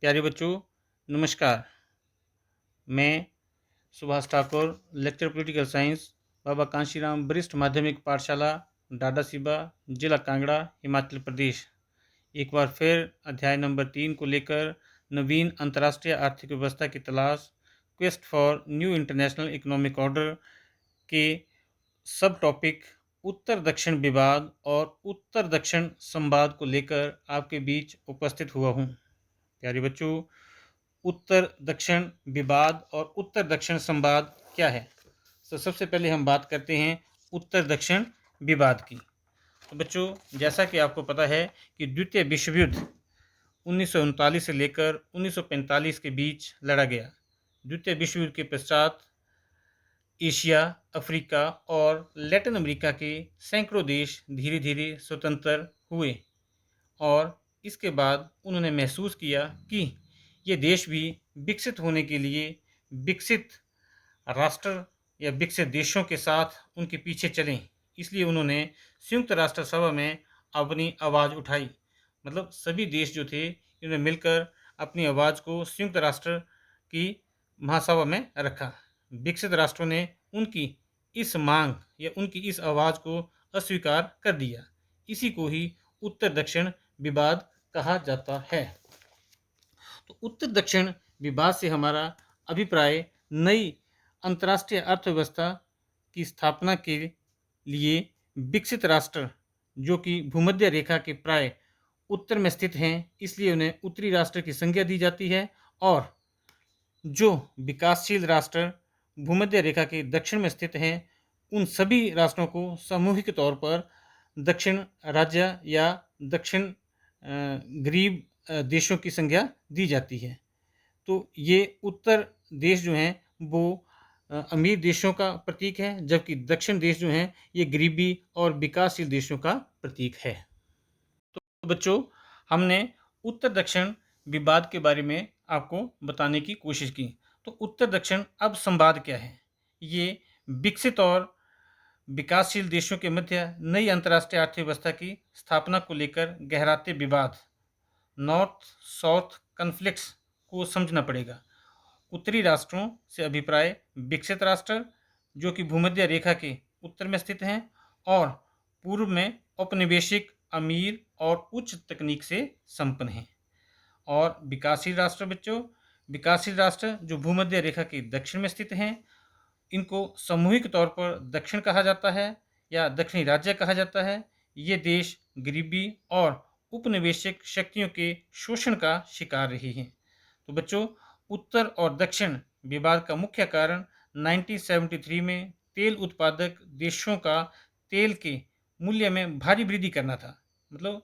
प्यारे बच्चों, नमस्कार। मैं Subhash Thakur, lecture political science, Baba Kanshiram वरिष्ठ माध्यमिक पाठशाला, डाडासीबा, जिला कांगड़ा, हिमाचल प्रदेश। एक बार फिर अध्याय नंबर 3 को लेकर नवीन अंतर्राष्ट्रीय आर्थिक व्यवस्था की तलाश, quest for new international economic order के सब टॉपिक उत्तर दक्षिण विवाद और उत्तर दक्षिण संवाद को लेकर आपके बीच उपस्थित हुआ हूँ। प्यारे बच्चों, उत्तर दक्षिण विवाद और उत्तर दक्षिण संवाद क्या है? तो सबसे पहले हम बात करते हैं उत्तर दक्षिण विवाद की। तो बच्चों, जैसा कि आपको पता है कि द्वितीय विश्व युद्ध 1939 से लेकर 1945 के बीच लड़ा गया। द्वितीय विश्व युद्ध के पश्चात एशिया, अफ्रीका और लैटिन अमेरिका के सैकड़ों देश धीरे धीरे स्वतंत्र हुए और इसके बाद उन्होंने महसूस किया कि ये देश भी विकसित होने के लिए विकसित राष्ट्र या विकसित देशों के साथ उनके पीछे चलें। इसलिए उन्होंने संयुक्त राष्ट्र सभा में अपनी आवाज़ उठाई। मतलब सभी देश जो थे, इन्होंने मिलकर अपनी आवाज़ को संयुक्त राष्ट्र की महासभा में रखा। विकसित राष्ट्रों ने उनकी इस मांग या उनकी इस आवाज़ को अस्वीकार कर दिया। इसी को ही उत्तर दक्षिण विवाद कहा जाता है। तो उत्तर दक्षिण विवाद से हमारा अभिप्राय नई अंतर्राष्ट्रीय अर्थव्यवस्था की स्थापना के लिए विकसित राष्ट्र जो कि भूमध्य रेखा के प्राय उत्तर में स्थित हैं, इसलिए उन्हें उत्तरी राष्ट्र की संज्ञा दी जाती है, और जो विकासशील राष्ट्र भूमध्य रेखा के दक्षिण में स्थित हैं, उन सभी राष्ट्रों को सामूहिक तौर पर दक्षिण राज्य या दक्षिण गरीब देशों की संज्ञा दी जाती है। तो ये उत्तर देश जो हैं वो अमीर देशों का प्रतीक है, जबकि दक्षिण देश जो हैं ये गरीबी और विकासशील देशों का प्रतीक है। तो बच्चों, हमने उत्तर दक्षिण विवाद के बारे में आपको बताने की कोशिश की। तो उत्तर दक्षिण अब संवाद क्या है? ये विकसित और विकासशील देशों के मध्य नई अंतर्राष्ट्रीय अर्थव्यवस्था की स्थापना को लेकर गहराते विवाद, नॉर्थ साउथ कन्फ्लिक्ट्स को समझना पड़ेगा। उत्तरी राष्ट्रों से अभिप्राय विकसित राष्ट्र जो कि भूमध्य रेखा के उत्तर में स्थित हैं और पूर्व में औपनिवेशिक, अमीर और उच्च तकनीक से संपन्न हैं। और विकासशील राष्ट्र बच्चों, विकासशील राष्ट्र जो भूमध्य रेखा के दक्षिण में स्थित हैं, इनको सामूहिक तौर पर दक्षिण कहा जाता है या दक्षिणी राज्य कहा जाता है। ये देश गरीबी और उपनिवेशिक शक्तियों के शोषण का शिकार रहे हैं। तो बच्चों, उत्तर और दक्षिण विवाद का मुख्य कारण 1973 में तेल उत्पादक देशों का तेल के मूल्य में भारी वृद्धि करना था। मतलब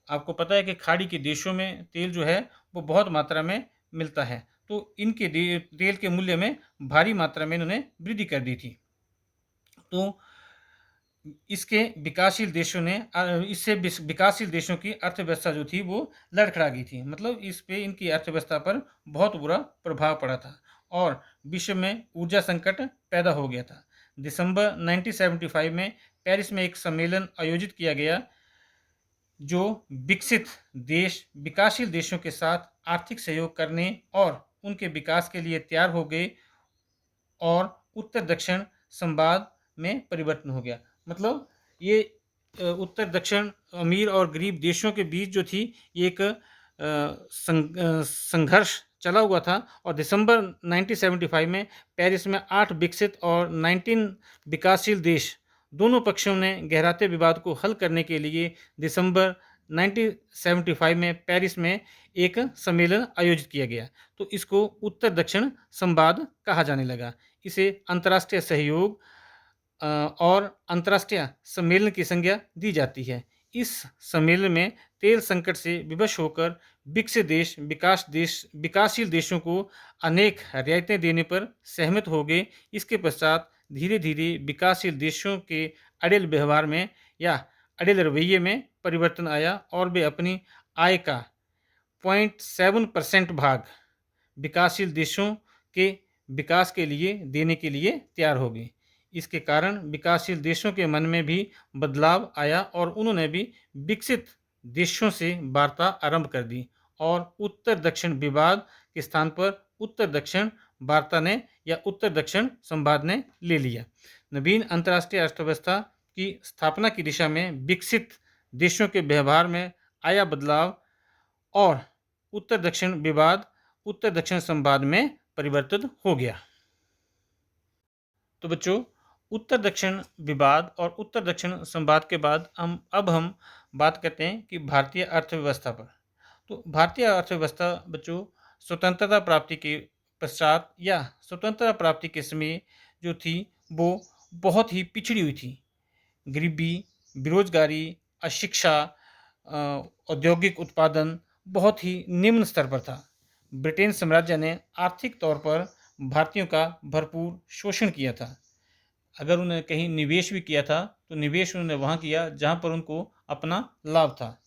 आपको पता है कि खाड़ी के देशों में तेल जो है वो बहुत मात्रा में मिलता है, तो इनके तेल के मूल्य में भारी मात्रा में इन्होंने वृद्धि कर दी थी। तो इसके विकासशील देशों ने इससे विकासशील देशों की अर्थव्यवस्था जो थी वो लड़खड़ा गई थी। मतलब इस पे इनकी अर्थव्यवस्था पर बहुत बुरा प्रभाव पड़ा था और विश्व में ऊर्जा संकट पैदा हो गया था। दिसंबर 1975 में पेरिस में एक सम्मेलन आयोजित किया गया जो विकसित देश विकासशील देशों के साथ आर्थिक सहयोग करने और उनके विकास के लिए तैयार हो गए और उत्तर दक्षिण संवाद में परिवर्तन हो गया। मतलब ये उत्तर दक्षिण अमीर और गरीब देशों के बीच जो थी ये एक संघर्ष चला हुआ था और दिसंबर 1975 में पेरिस में 8 विकसित और 19 विकासशील देश दोनों पक्षों ने गहराते विवाद को हल करने के लिए दिसंबर 1975 में पेरिस में एक सम्मेलन आयोजित किया गया। तो इसको उत्तर दक्षिण संवाद कहा जाने लगा। इसे अंतर्राष्ट्रीय सहयोग और अंतर्राष्ट्रीय सम्मेलन की संज्ञा दी जाती है। इस सम्मेलन में तेल संकट से विवश होकर विकसित देश विकासशील देशों को अनेक रियायतें देने पर सहमत हो गए। इसके पश्चात धीरे धीरे विकासशील देशों के अड़ियल व्यवहार में या अड़ियल रवैये में परिवर्तन आया और वे अपनी आय का 0.7% भाग विकासशील देशों के विकास के लिए देने के लिए तैयार हो गए। इसके कारण विकासशील देशों के मन में भी बदलाव आया और उन्होंने भी विकसित देशों से वार्ता आरंभ कर दी और उत्तर दक्षिण विवाद के स्थान पर उत्तर दक्षिण वार्ता ने या उत्तर दक्षिण संवाद ने ले लिया। नवीन अंतर्राष्ट्रीय अर्थव्यवस्था की स्थापना की दिशा में विकसित देशों के व्यवहार में आया बदलाव और उत्तर दक्षिण विवाद उत्तर दक्षिण संवाद में परिवर्तित हो गया। तो बच्चों, उत्तर दक्षिण विवाद और उत्तर दक्षिण संवाद के बाद हम बात करते हैं कि भारतीय अर्थव्यवस्था पर। तो भारतीय अर्थव्यवस्था बच्चों स्वतंत्रता प्राप्ति के पश्चात या स्वतंत्रता प्राप्ति के समय जो थी वो बहुत ही पिछड़ी हुई थी। गरीबी, बेरोजगारी, अशिक्षा, औद्योगिक उत्पादन बहुत ही निम्न स्तर पर था। ब्रिटेन साम्राज्य ने आर्थिक तौर पर भारतीयों का भरपूर शोषण किया था। अगर उन्हें कहीं निवेश भी किया था तो निवेश उन्होंने वहाँ किया जहाँ पर उनको अपना लाभ था।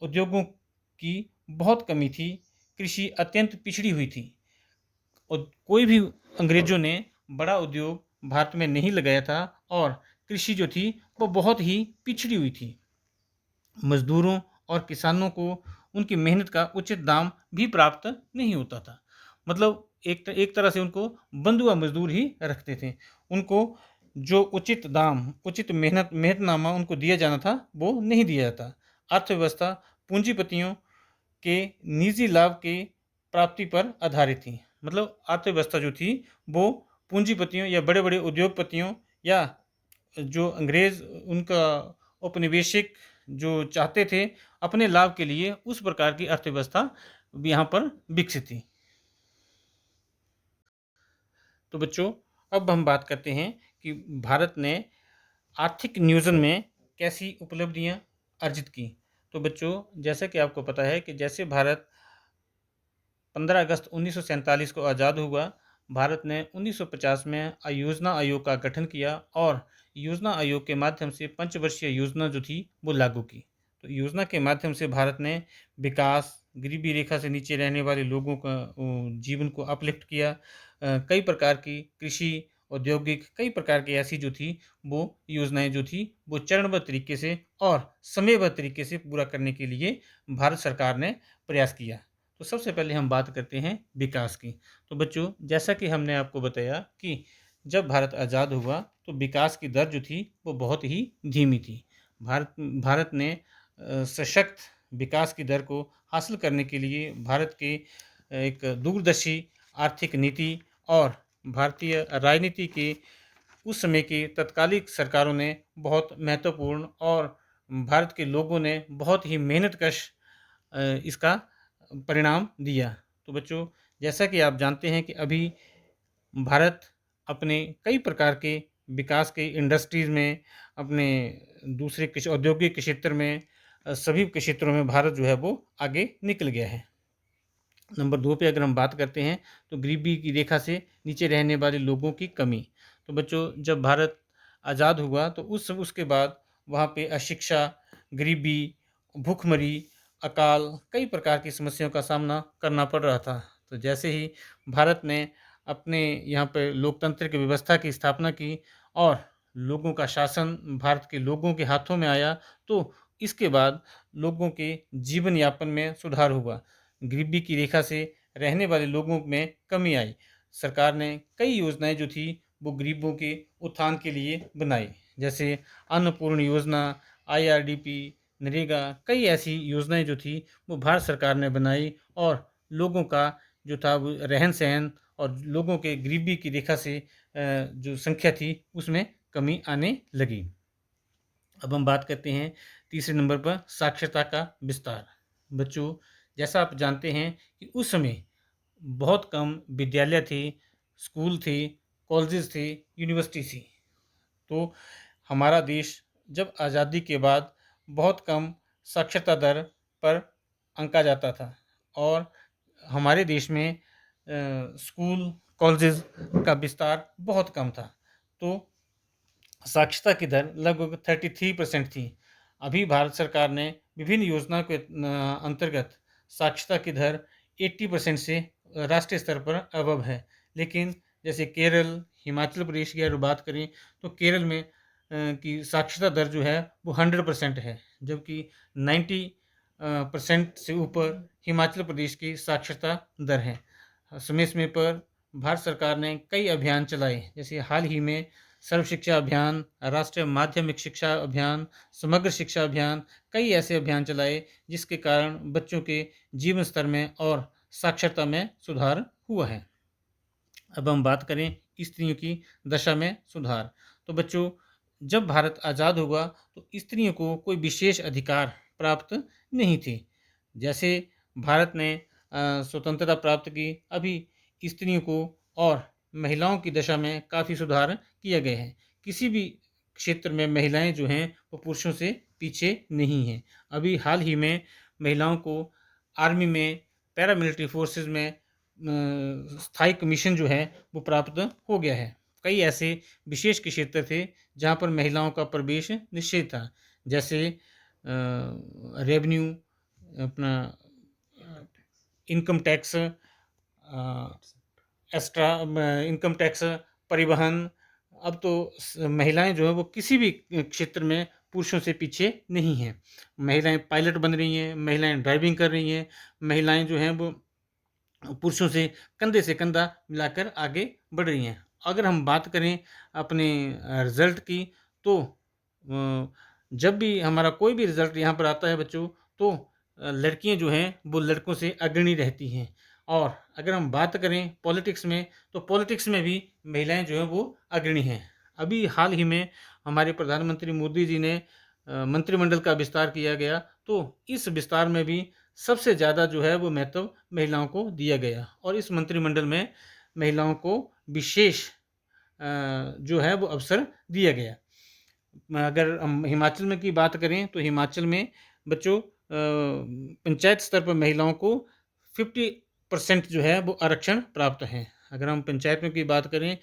उद्योगों की बहुत कमी थी, कृषि अत्यंत पिछड़ी हुई थी और कोई भी अंग्रेजों ने बड़ा उद्योग भारत में नहीं लगाया था और कृषि जो थी वो बहुत ही पिछड़ी हुई थी। मजदूरों और किसानों को उनकी मेहनत का उचित दाम भी प्राप्त नहीं होता था। मतलब एक तरह से उनको बंधुआ मजदूर ही रखते थे। उनको जो उचित दाम, उचित मेहनतनामा उनको दिया जाना था वो नहीं दिया जाता। अर्थव्यवस्था पूंजीपतियों के निजी लाभ के प्राप्ति पर आधारित थी। मतलब अर्थव्यवस्था जो थी वो पूंजीपतियों या बड़े बड़े उद्योगपतियों या जो अंग्रेज उनका औपनिवेशिक जो चाहते थे अपने लाभ के लिए, उस प्रकार की अर्थव्यवस्था यहाँ पर विकसित थी। तो बच्चों, अब हम बात करते हैं कि भारत ने आर्थिक नियोजन में कैसी उपलब्धियां अर्जित की। तो बच्चों, जैसा कि आपको पता है कि जैसे भारत 15 अगस्त 1947 को आज़ाद हुआ, भारत ने 1950 में योजना आयोग का गठन किया और योजना आयोग के माध्यम से पंचवर्षीय योजना जो थी वो लागू की। तो योजना के माध्यम से भारत ने विकास, गरीबी रेखा से नीचे रहने वाले लोगों का जीवन को अपलिफ्ट किया। कई प्रकार की कृषि, औद्योगिक, कई प्रकार की ऐसी जो थी वो योजनाएं जो थी वो चरणबद्ध तरीके से और समयबद्ध तरीके से पूरा करने के लिए भारत सरकार ने प्रयास किया। तो सबसे पहले हम बात करते हैं विकास की। तो बच्चों, जैसा कि हमने आपको बताया कि जब भारत आज़ाद हुआ तो विकास की दर जो थी वो बहुत ही धीमी थी। भारत ने सशक्त विकास की दर को हासिल करने के लिए भारत के एक दूरदर्शी आर्थिक नीति और भारतीय राजनीति के उस समय की तत्कालिक सरकारों ने बहुत महत्वपूर्ण और भारत के लोगों ने बहुत ही मेहनतकश इसका परिणाम दिया। तो बच्चों, जैसा कि आप जानते हैं कि अभी भारत अपने कई प्रकार के विकास के इंडस्ट्रीज़ में, अपने दूसरे औद्योगिक क्षेत्र में, सभी के क्षेत्रों में भारत जो है वो आगे निकल गया है। नंबर 2 पे अगर हम बात करते हैं तो गरीबी की रेखा से नीचे रहने वाले लोगों की कमी। तो बच्चों, जब भारत आज़ाद हुआ तो उसके बाद वहाँ पे अशिक्षा, गरीबी, भूखमरी, अकाल, कई प्रकार की समस्याओं का सामना करना पड़ रहा था। तो जैसे ही भारत ने अपने यहाँ पे लोकतंत्र की व्यवस्था की स्थापना की और लोगों का शासन भारत के लोगों के हाथों में आया, तो इसके बाद लोगों के जीवन यापन में सुधार हुआ। गरीबी की रेखा से रहने वाले लोगों में कमी आई। सरकार ने कई योजनाएं जो थी वो गरीबों के उत्थान के लिए बनाई, जैसे अन्नपूर्ण योजना, IRDP, नरेगा, कई ऐसी योजनाएं जो थी वो भारत सरकार ने बनाई और लोगों का जो था वो रहन सहन और लोगों के गरीबी की रेखा से जो संख्या थी उसमें कमी आने लगी। अब हम बात करते हैं तीसरे नंबर पर साक्षरता का विस्तार। बच्चों, जैसा आप जानते हैं कि उस समय बहुत कम विद्यालय थे, स्कूल थे, कॉलेजेस थे, यूनिवर्सिटी थी। तो हमारा देश जब आज़ादी के बाद बहुत कम साक्षरता दर पर आंका जाता था और हमारे देश में स्कूल, कॉलेजेस का विस्तार बहुत कम था। तो साक्षरता की दर लगभग 33% थी। अभी भारत सरकार ने विभिन्न योजनाओं के अंतर्गत साक्षरता की दर 80% से राष्ट्रीय स्तर पर अबव है। लेकिन जैसे केरल, हिमाचल प्रदेश की अगर बात करें तो केरल में की साक्षरता दर जो है वो 100% है, जबकि % से ऊपर हिमाचल प्रदेश की साक्षरता दर है। समय समय पर भारत सरकार ने कई अभियान चलाए, जैसे हाल ही में सर्व शिक्षा अभियान, राष्ट्रीय माध्यमिक शिक्षा अभियान, समग्र शिक्षा अभियान, कई ऐसे अभियान चलाए जिसके कारण बच्चों के जीवन स्तर में और साक्षरता में सुधार हुआ है। अब हम बात करें स्त्रियों की दशा में सुधार। तो बच्चों, जब भारत आज़ाद हुआ तो स्त्रियों को कोई विशेष अधिकार प्राप्त नहीं थे। जैसे भारत ने स्वतंत्रता प्राप्त की, अभी स्त्रियों को और महिलाओं की दशा में काफ़ी सुधार किया गया है। किसी भी क्षेत्र में महिलाएं जो हैं वो पुरुषों से पीछे नहीं हैं। अभी हाल ही में महिलाओं को आर्मी में, पैरामिलिट्री फोर्सेस में स्थायी कमीशन जो है वो प्राप्त हो गया है। कई ऐसे विशेष क्षेत्र थे जहाँ पर महिलाओं का प्रवेश निषेध था, जैसे रेवेन्यू, अपना income tax, extra income tax, परिवहन। अब तो महिलाएं जो है वो किसी भी क्षेत्र में पुरुषों से पीछे नहीं हैं। महिलाएं पायलट बन रही हैं, महिलाएं ड्राइविंग कर रही हैं, महिलाएं जो हैं वो पुरुषों से कंधे से कंधा मिलाकर आगे बढ़ रही हैं। अगर हम बात करें अपने रिज़ल्ट की, तो जब भी हमारा कोई भी रिज़ल्ट यहाँ पर आता है बच्चों, तो लड़कियाँ जो हैं वो लड़कों से अग्रणी रहती हैं। और अगर हम बात करें पॉलिटिक्स में, तो पॉलिटिक्स में भी महिलाएं जो हैं वो अग्रणी हैं। अभी हाल ही में हमारे प्रधानमंत्री मोदी जी ने मंत्रिमंडल का विस्तार किया गया, तो इस विस्तार में भी सबसे ज़्यादा जो है वो महत्व महिलाओं को दिया गया और इस मंत्रिमंडल में महिलाओं को विशेष जो है वो अवसर दिया गया। अगर हम हिमाचल में की बात करें, तो हिमाचल में बच्चों पंचायत स्तर पर महिलाओं को 50% जो है वो आरक्षण प्राप्त है। अगर हम पंचायत में की बात करें,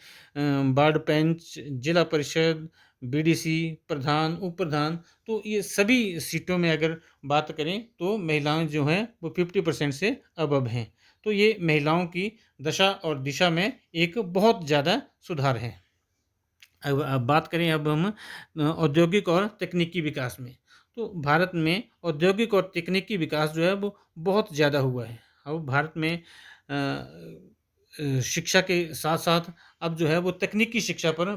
वार्ड पंच, जिला परिषद, बीडीसी, प्रधान, उप प्रधान, तो ये सभी सीटों में अगर बात करें तो महिलाएं जो हैं वो 50% से अबव हैं। तो ये महिलाओं की दशा और दिशा में एक बहुत ज़्यादा सुधार है। अब बात करें अब हम औद्योगिक और तकनीकी विकास में, तो भारत में औद्योगिक और तकनीकी विकास जो है वो बहुत ज़्यादा हुआ है। अब भारत में शिक्षा के साथ साथ अब जो है वो तकनीकी शिक्षा पर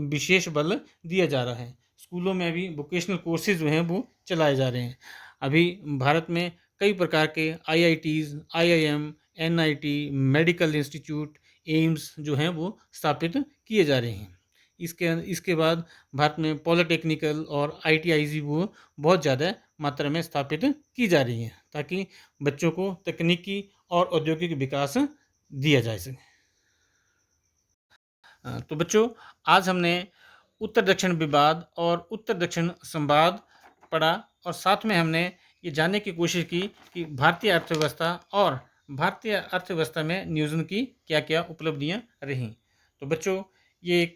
विशेष बल दिया जा रहा है। स्कूलों में भी वोकेशनल कोर्सेज जो हैं वो चलाए जा रहे हैं। अभी भारत में कई प्रकार के IITs, IIM, NIT, medical institute, AIIMS जो हैं वो स्थापित किए जा रहे हैं। इसके बाद भारत में पॉलिटेक्निकल और आईटीआईज़ वो बहुत ज़्यादा मात्रा में स्थापित की जा रही हैं, ताकि बच्चों को तकनीकी और औद्योगिक विकास दिया जा सके। तो बच्चों, आज हमने उत्तर दक्षिण विवाद और उत्तर दक्षिण संवाद पढ़ा और साथ में हमने ये जानने की कोशिश की कि भारतीय अर्थव्यवस्था में नियोजन की क्या क्या उपलब्धियां रहीं। तो बच्चों, ये एक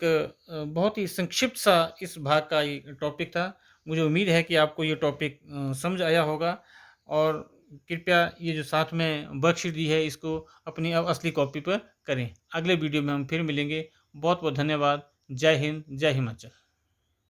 बहुत ही संक्षिप्त सा इस भाग का ये टॉपिक था। मुझे उम्मीद है कि आपको ये टॉपिक समझ आया होगा और कृपया ये जो साथ में वर्कशीट दी है इसको अपनी असली कॉपी पर करें। अगले वीडियो में हम फिर मिलेंगे। बहुत बहुत धन्यवाद। जय हिंद, जय हिमाचल।